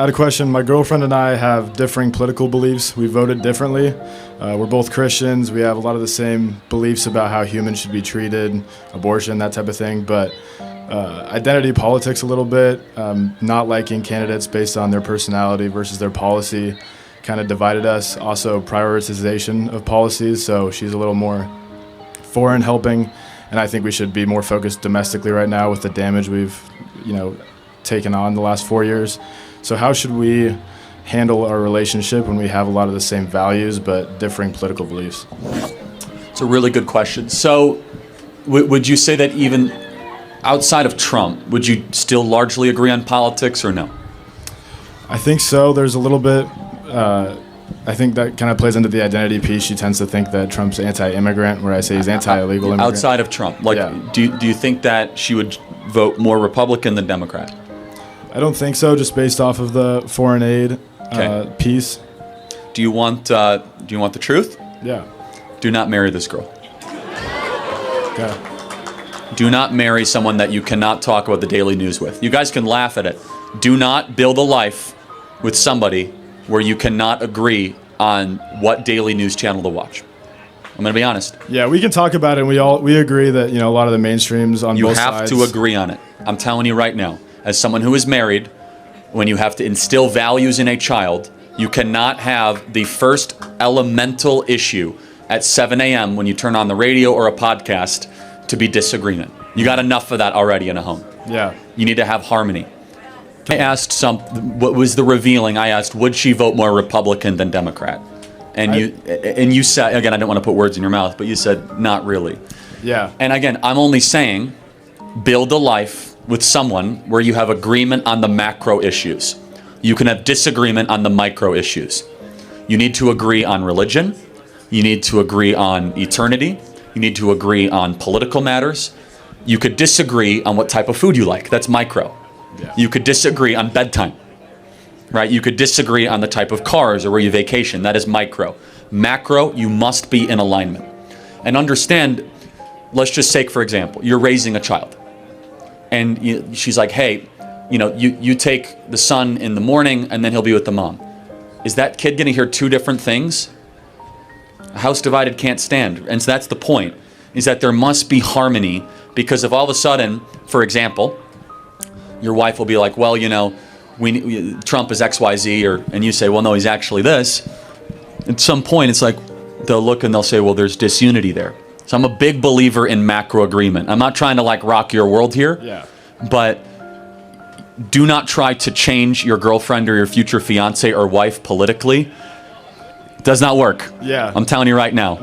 I had a question. My girlfriend and I have differing political beliefs. We voted differently. We're both Christians. We have a lot of the same beliefs about how humans should be treated, abortion, that type of thing. But identity politics a little bit, not liking candidates based on their personality versus their policy kind of divided us. Also prioritization of policies. So she's a little more foreign helping. And I think we should be more focused domestically right now with the damage we've, taken on the last 4 years. So how should we handle our relationship when we have a lot of the same values but differing political beliefs? It's a really good question. So would you say that even outside of Trump, would you still largely agree on politics or no? I think so. There's a little bit, I think that kind of plays into the identity piece. She tends to think that Trump's anti-immigrant, where I say he's anti-illegal immigrant. Outside of Trump, do you think that she would vote more Republican than Democrat? I don't think so, just based off of the foreign aid piece. Do you want the truth? Yeah. Do not marry this girl. Okay. Do not marry someone that you cannot talk about the daily news with. You guys can laugh at it. Do not build a life with somebody where you cannot agree on what daily news channel to watch. I'm going to be honest. Yeah, we can talk about it, and we agree that a lot of the mainstreams on both sides. You have to agree on it. I'm telling you right now, as someone who is married, when you have to instill values in a child, you cannot have the first elemental issue at 7 a.m. when you turn on the radio or a podcast to be disagreement. You got enough of that already in a home. Yeah. You need to have harmony. I asked what was the revealing? I asked, would she vote more Republican than Democrat? And you said, again, I don't want to put words in your mouth, but you said not really. Yeah. And again, I'm only saying, build a life with someone where you have agreement on the macro issues. You can have disagreement on the micro issues. You need to agree on religion. You need to agree on eternity. You need to agree on political matters. You could disagree on what type of food you like. That's micro. Yeah. You could disagree on bedtime, right? You could disagree on the type of cars or where you vacation. That is micro. Macro, you must be in alignment. And understand, let's just take, for example, you're raising a child. And she's like, hey, you take the son in the morning and then he'll be with the mom. Is that kid going to hear two different things? A house divided can't stand. And so that's the point, is that there must be harmony, because if all of a sudden, for example, your wife will be like, well, Trump is XYZ, and you say, well, no, he's actually this. At some point, it's like they'll look and they'll say, well, there's disunity there. So I'm a big believer in macro agreement. I'm not trying to rock your world here, but do not try to change your girlfriend or your future fiance or wife politically. It does not work. Yeah. I'm telling you right now.